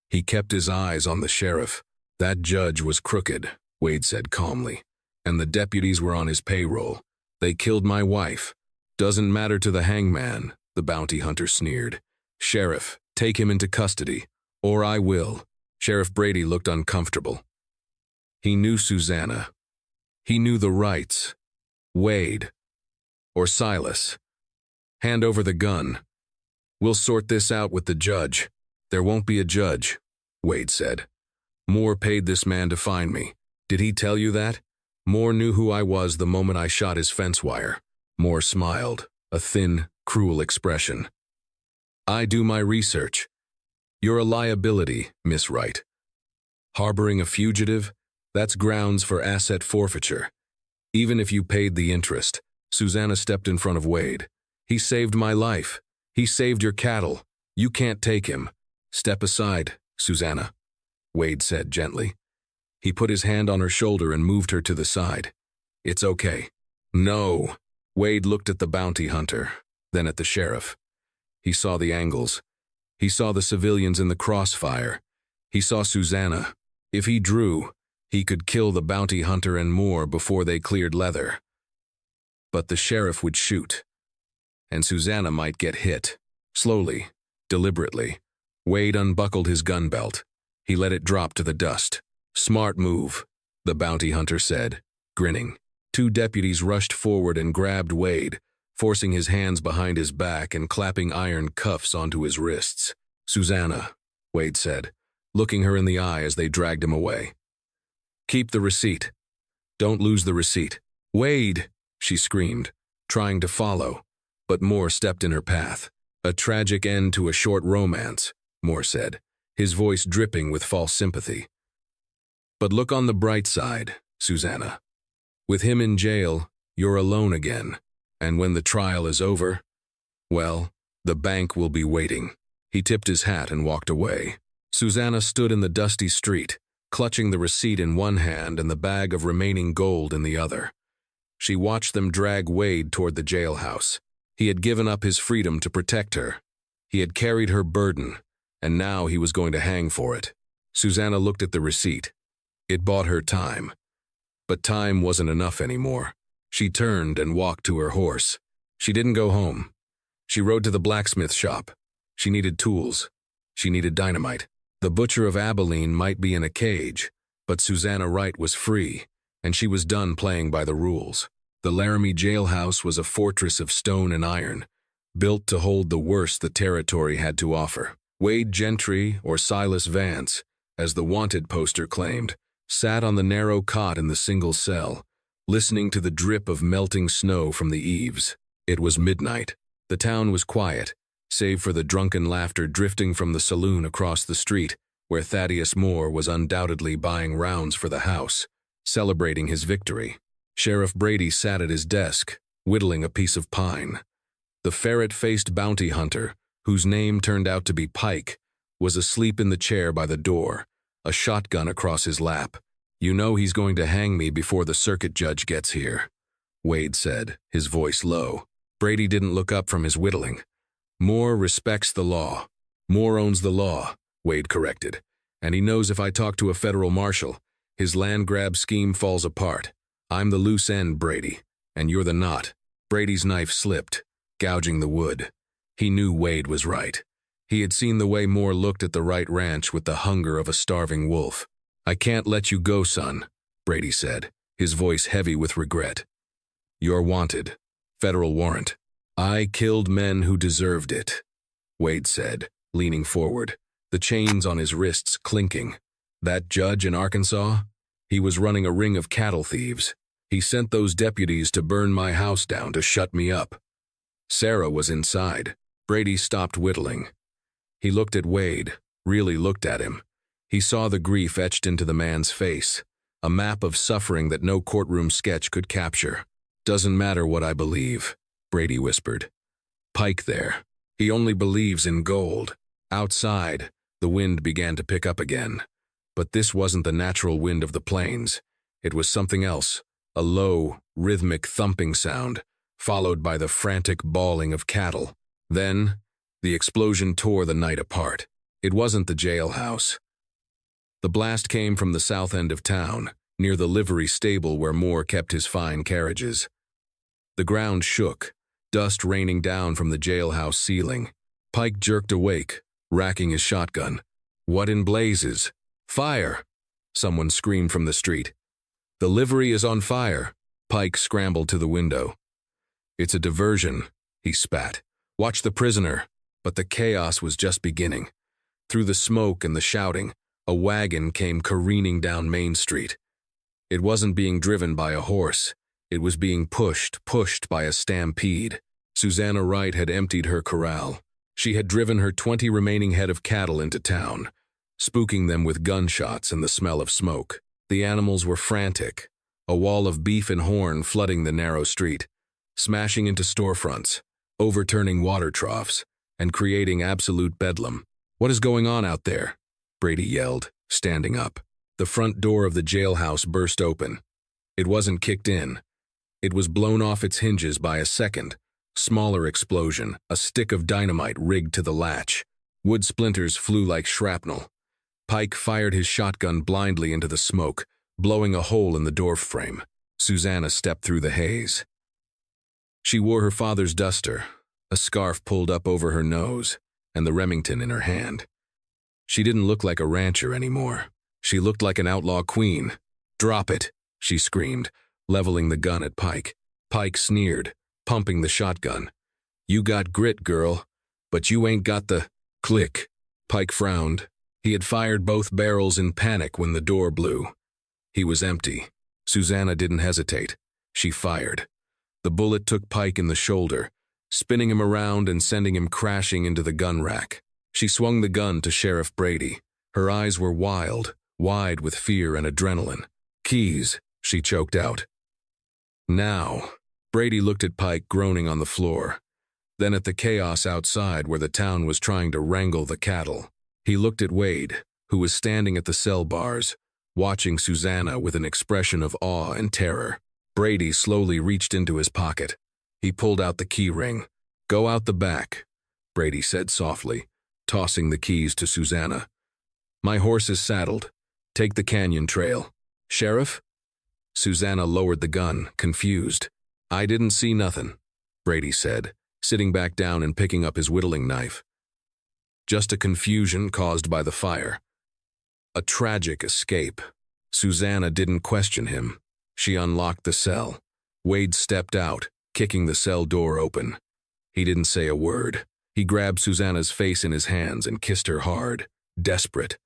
He kept his eyes on the sheriff. "That judge was crooked," Wade said calmly, "and the deputies were on his payroll. They killed my wife. Doesn't matter to the hangman," the bounty hunter sneered. "Sheriff, take him into custody, or I will." Sheriff Brady looked uncomfortable. He knew Susanna. He knew the rights. "Wade. Or Silas. Hand over the gun. We'll sort this out with the judge." "There won't be a judge," Wade said. "Moore paid this man to find me. Did he tell you that? Moore knew who I was the moment I shot his fence wire." Moore smiled, a thin, cruel expression. "I do my research. You're a liability, Miss Wright. Harboring a fugitive, that's grounds for asset forfeiture. Even if you paid the interest." Susanna stepped in front of Wade. "He saved my life. He saved your cattle. You can't take him." "Step aside, Susanna," Wade said gently. He put his hand on her shoulder and moved her to the side. "It's okay." "No." Wade looked at the bounty hunter, then at the sheriff. He saw the angles. He saw the civilians in the crossfire. He saw Susanna. If he drew, he could kill the bounty hunter and Moore before they cleared leather. But the sheriff would shoot, and Susanna might get hit. Slowly, deliberately, Wade unbuckled his gun belt. He let it drop to the dust. "Smart move," the bounty hunter said, grinning. 2 deputies rushed forward and grabbed Wade, forcing his hands behind his back and clapping iron cuffs onto his wrists. "Susanna," Wade said, looking her in the eye as they dragged him away. "Keep the receipt. Don't lose the receipt." "Wade!" she screamed, trying to follow, but Moore stepped in her path. "A tragic end to a short romance," Moore said, his voice dripping with false sympathy. "But look on the bright side, Susanna. With him in jail, you're alone again, and when the trial is over, well, the bank will be waiting." He tipped his hat and walked away. Susanna stood in the dusty street, clutching the receipt in one hand and the bag of remaining gold in the other. She watched them drag Wade toward the jailhouse. He had given up his freedom to protect her. He had carried her burden, and now he was going to hang for it. Susanna looked at the receipt. It bought her time. But time wasn't enough anymore. She turned and walked to her horse. She didn't go home. She rode to the blacksmith shop. She needed tools. She needed dynamite. The butcher of Abilene might be in a cage, but Susanna Wright was free, and she was done playing by the rules. The Laramie jailhouse was a fortress of stone and iron, built to hold the worst the territory had to offer. Wade Gentry, or Silas Vance, as the wanted poster claimed, sat on the narrow cot in the single cell, listening to the drip of melting snow from the eaves. It was midnight. The town was quiet, save for the drunken laughter drifting from the saloon across the street, where Thaddeus Moore was undoubtedly buying rounds for the house, celebrating his victory. Sheriff Brady sat at his desk, whittling a piece of pine. The ferret-faced bounty hunter, whose name turned out to be Pike, was asleep in the chair by the door, a shotgun across his lap. "You know he's going to hang me before the circuit judge gets here," Wade said, his voice low. Brady didn't look up from his whittling. "Moore respects the law. Moore owns the law," Wade corrected. "And he knows if I talk to a federal marshal, his land grab scheme falls apart. I'm the loose end, Brady, and you're the knot." Brady's knife slipped, gouging the wood. He knew Wade was right. He had seen the way Moore looked at the Wright ranch with the hunger of a starving wolf. "I can't let you go, son," Brady said, his voice heavy with regret. "You're wanted. Federal warrant." "I killed men who deserved it," Wade said, leaning forward, the chains on his wrists clinking. "That judge in Arkansas? He was running a ring of cattle thieves. He sent those deputies to burn my house down to shut me up." Sarah was inside. Brady stopped whittling. He looked at Wade, really looked at him. He saw the grief etched into the man's face, a map of suffering that no courtroom sketch could capture. "Doesn't matter what I believe," Brady whispered. "Pike there. He only believes in gold." Outside, the wind began to pick up again. But this wasn't the natural wind of the plains. It was something else, a low, rhythmic thumping sound, followed by the frantic bawling of cattle. Then, the explosion tore the night apart. It wasn't the jailhouse. The blast came from the south end of town, near the livery stable where Moore kept his fine carriages. The ground shook, dust raining down from the jailhouse ceiling. Pike jerked awake, racking his shotgun. "What in blazes?" "Fire!" someone screamed from the street. "The livery is on fire." Pike scrambled to the window. "It's a diversion," he spat. "Watch the prisoner." But the chaos was just beginning. Through the smoke and the shouting, a wagon came careening down Main Street. It wasn't being driven by a horse. It was being pushed by a stampede. Susanna Wright had emptied her corral. She had driven her 20 remaining head of cattle into town, spooking them with gunshots and the smell of smoke. The animals were frantic, a wall of beef and horn flooding the narrow street, smashing into storefronts, overturning water troughs, and creating absolute bedlam. "What is going on out there?" Brady yelled, standing up. The front door of the jailhouse burst open. It wasn't kicked in. It was blown off its hinges by a second, smaller explosion, a stick of dynamite rigged to the latch. Wood splinters flew like shrapnel. Pike fired his shotgun blindly into the smoke, blowing a hole in the door frame. Susanna stepped through the haze. She wore her father's duster, a scarf pulled up over her nose, and the Remington in her hand. She didn't look like a rancher anymore. She looked like an outlaw queen. "Drop it," she screamed, leveling the gun at Pike. Pike sneered, pumping the shotgun. "You got grit, girl, but you ain't got the—" Click. Pike frowned. He had fired both barrels in panic when the door blew. He was empty. Susanna didn't hesitate. She fired. The bullet took Pike in the shoulder, spinning him around and sending him crashing into the gun rack. She swung the gun to Sheriff Brady. Her eyes were wild, wide with fear and adrenaline. "Keys," she choked out. "Now." Brady looked at Pike groaning on the floor, then at the chaos outside where the town was trying to wrangle the cattle. He looked at Wade, who was standing at the cell bars, watching Susanna with an expression of awe and terror. Brady slowly reached into his pocket. He pulled out the key ring. "Go out the back," Brady said softly, tossing the keys to Susanna. "My horse is saddled. Take the canyon trail." Sheriff? Susanna lowered the gun, confused. I didn't see nothing, Brady said, sitting back down and picking up his whittling knife. Just a confusion caused by the fire. A tragic escape. Susanna didn't question him. She unlocked the cell. Wade stepped out, kicking the cell door open. He didn't say a word. He grabbed Susanna's face in his hands and kissed her hard, desperate.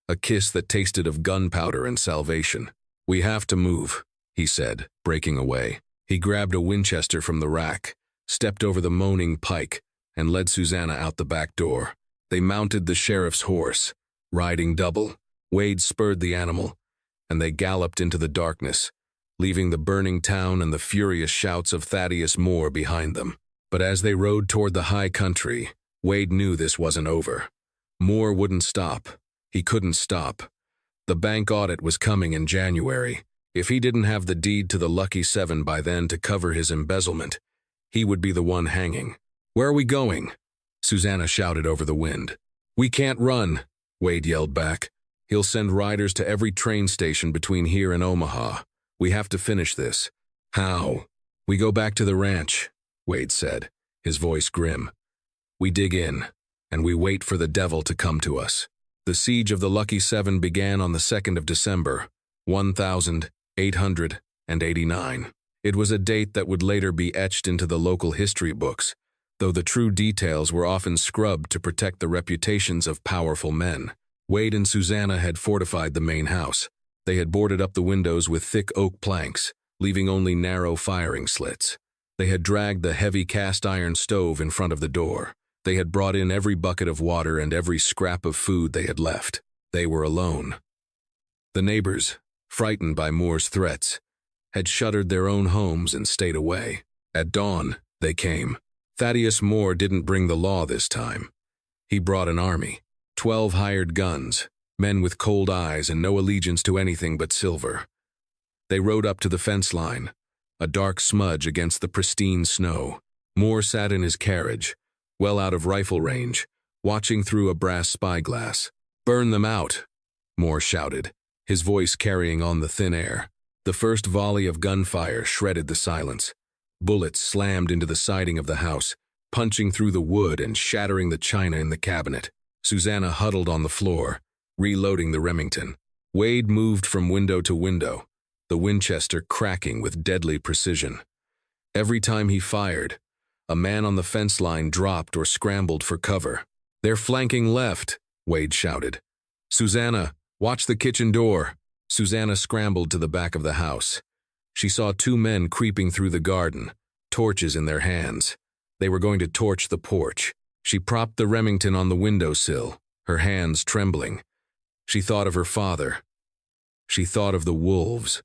A kiss that tasted of gunpowder and salvation. We have to move, he said, breaking away. He grabbed a Winchester from the rack, stepped over the moaning Pike, and led Susanna out the back door. They mounted the sheriff's horse. Riding double, Wade spurred the animal, and they galloped into the darkness, leaving the burning town and the furious shouts of Thaddeus Moore behind them. But as they rode toward the high country, Wade knew this wasn't over. Moore wouldn't stop. He couldn't stop. The bank audit was coming in January. If he didn't have the deed to the Lucky Seven by then to cover his embezzlement, he would be the one hanging. Where are we going? Susanna shouted over the wind. We can't run, Wade yelled back. He'll send riders to every train station between here and Omaha. We have to finish this. How? We go back to the ranch, Wade said, his voice grim. We dig in, and we wait for the devil to come to us. The siege of the Lucky Seven began on the 2nd of December, 1889. It was a date that would later be etched into the local history books, though the true details were often scrubbed to protect the reputations of powerful men. Wade and Susanna had fortified the main house. They had boarded up the windows with thick oak planks, leaving only narrow firing slits. They had dragged the heavy cast-iron stove in front of the door. They had brought in every bucket of water and every scrap of food they had left. They were alone. The neighbors, frightened by Moore's threats, had shuttered their own homes and stayed away. At dawn, they came. Thaddeus Moore didn't bring the law this time. He brought an army, 12 hired guns, men with cold eyes and no allegiance to anything but silver. They rode up to the fence line, a dark smudge against the pristine snow. Moore sat in his carriage, well out of rifle range, watching through a brass spyglass. Burn them out, Moore shouted, his voice carrying on the thin air. The first volley of gunfire shredded the silence. Bullets slammed into the siding of the house, punching through the wood and shattering the china in the cabinet. Susanna huddled on the floor, reloading the Remington. Wade moved from window to window, the Winchester cracking with deadly precision. Every time he fired, a man on the fence line dropped or scrambled for cover. They're flanking left, Wade shouted. Susanna, watch the kitchen door. Susanna scrambled to the back of the house. She saw 2 men creeping through the garden, torches in their hands. They were going to torch the porch. She propped the Remington on the windowsill, her hands trembling. She thought of her father. She thought of the wolves.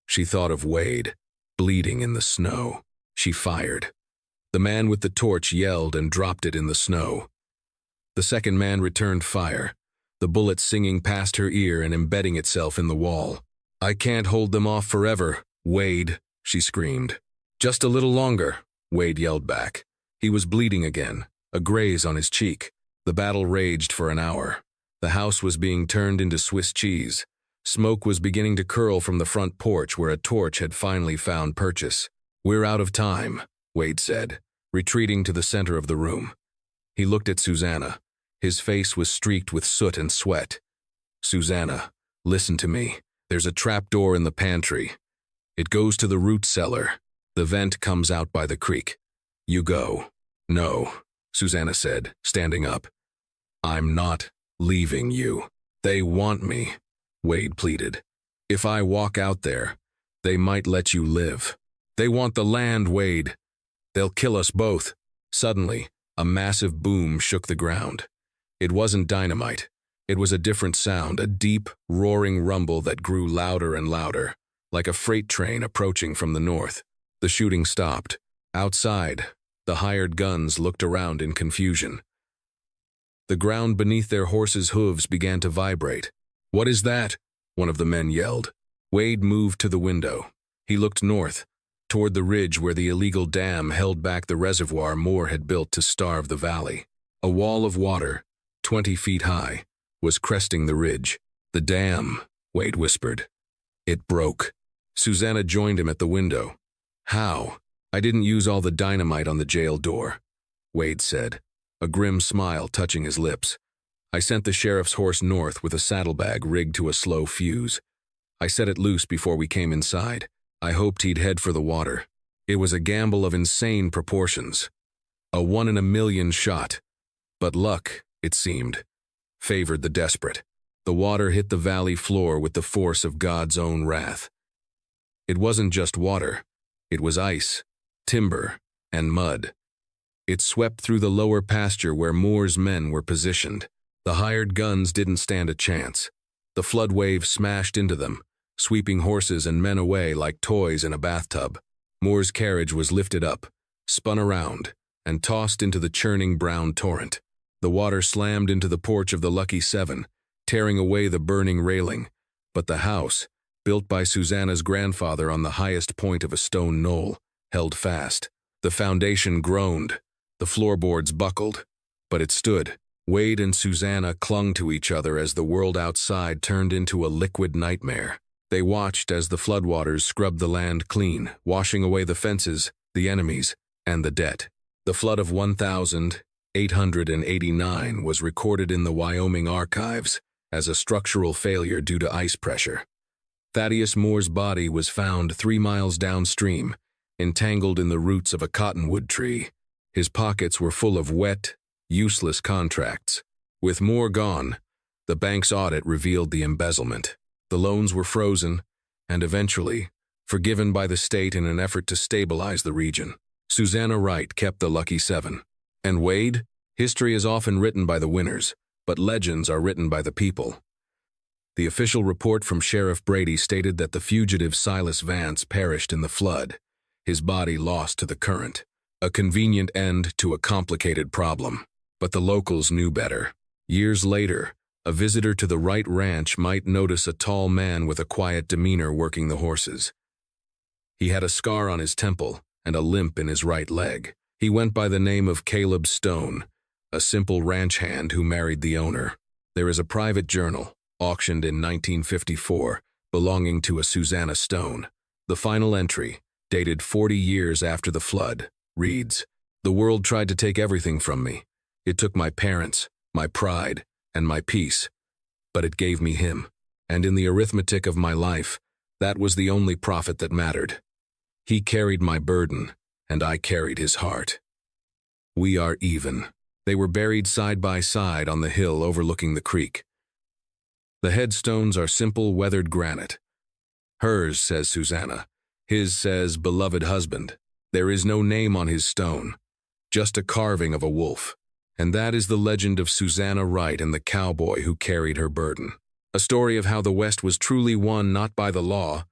She thought of Wade, bleeding in the snow. She fired. The man with the torch yelled and dropped it in the snow. The second man returned fire, the bullet singing past her ear and embedding itself in the wall. I can't hold them off forever, Wade, she screamed. Just a little longer, Wade yelled back. He was bleeding again, a graze on his cheek. The battle raged for an hour. The house was being turned into Swiss cheese. Smoke was beginning to curl from the front porch where a torch had finally found purchase. We're out of time, Wade said, retreating to the center of the room. He looked at Susanna. His face was streaked with soot and sweat. Susanna, listen to me. There's a trap door in the pantry. It goes to the root cellar. The vent comes out by the creek. You go. No, Susanna said, standing up. I'm not leaving you. They want me, Wade pleaded. If I walk out there, they might let you live. They want the land, Wade. They'll kill us both. Suddenly, a massive boom shook the ground. It wasn't dynamite. It was a different sound, a deep, roaring rumble that grew louder and louder, like a freight train approaching from the north. The shooting stopped. Outside, the hired guns looked around in confusion. The ground beneath their horses' hooves began to vibrate. What is that? One of the men yelled. Wade moved to the window. He looked north, toward the ridge where the illegal dam held back the reservoir Moore had built to starve the valley. A wall of water, 20 feet high, was cresting the ridge. The dam, Wade whispered. It broke. Susanna joined him at the window. How? I didn't use all the dynamite on the jail door, Wade said, a grim smile touching his lips. I sent the sheriff's horse north with a saddlebag rigged to a slow fuse. I set it loose before we came inside. I hoped he'd head for the water. It was a gamble of insane proportions. A 1 in a million shot. But luck, it seemed, favored the desperate. The water hit the valley floor with the force of God's own wrath. It wasn't just water. It was ice, timber, and mud. It swept through the lower pasture where Moore's men were positioned. The hired guns didn't stand a chance. The flood wave smashed into them, sweeping horses and men away like toys in a bathtub. Moore's carriage was lifted up, spun around, and tossed into the churning brown torrent. The water slammed into the porch of the Lucky Seven, tearing away the burning railing. But the house, built by Susanna's grandfather on the highest point of a stone knoll, held fast. The foundation groaned, the floorboards buckled, but it stood. Wade and Susanna clung to each other as the world outside turned into a liquid nightmare. They watched as the floodwaters scrubbed the land clean, washing away the fences, the enemies, and the debt. The flood of 1,889 was recorded in the Wyoming archives as a structural failure due to ice pressure. Thaddeus Moore's body was found 3 miles downstream, entangled in the roots of a cottonwood tree. His pockets were full of wet, useless contracts. With Moore gone, the bank's audit revealed the embezzlement. The loans were frozen and eventually forgiven by the state in an effort to stabilize the region. Susanna Wright kept the Lucky Seven. And Wade? History is often written by the winners, but legends are written by the people. The official report from Sheriff Brady stated that the fugitive Silas Vance perished in the flood, his body lost to the current. A convenient end to a complicated problem. But the locals knew better. Years later, a visitor to the Wright Ranch might notice a tall man with a quiet demeanor working the horses. He had a scar on his temple and a limp in his right leg. He went by the name of Caleb Stone, a simple ranch hand who married the owner. There is a private journal, auctioned in 1954, belonging to a Susanna Stone. The final entry, dated 40 years after the flood, reads, "The world tried to take everything from me. It took my parents, my pride, and my peace. But it gave me him. And in the arithmetic of my life, that was the only profit that mattered. He carried my burden, and I carried his heart. We are even." They were buried side by side on the hill overlooking the creek. The headstones are simple weathered granite. Hers says Susanna. His says beloved husband. There is no name on his stone, just a carving of a wolf. And that is the legend of Susanna Wright and the cowboy who carried her burden. A story of how the West was truly won not by the law,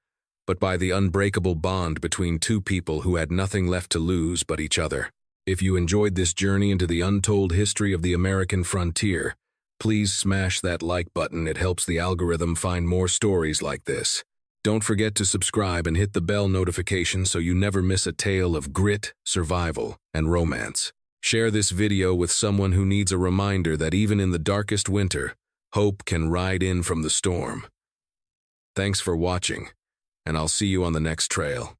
but by the unbreakable bond between two people who had nothing left to lose but each other. If you enjoyed this journey into the untold history of the American frontier, please smash that like button. It helps the algorithm find more stories like this. Don't forget to subscribe and hit the bell notification so you never miss a tale of grit, survival, and romance. Share this video with someone who needs a reminder that even in the darkest winter, hope can ride in from the storm. Thanks for watching, and I'll see you on the next trail.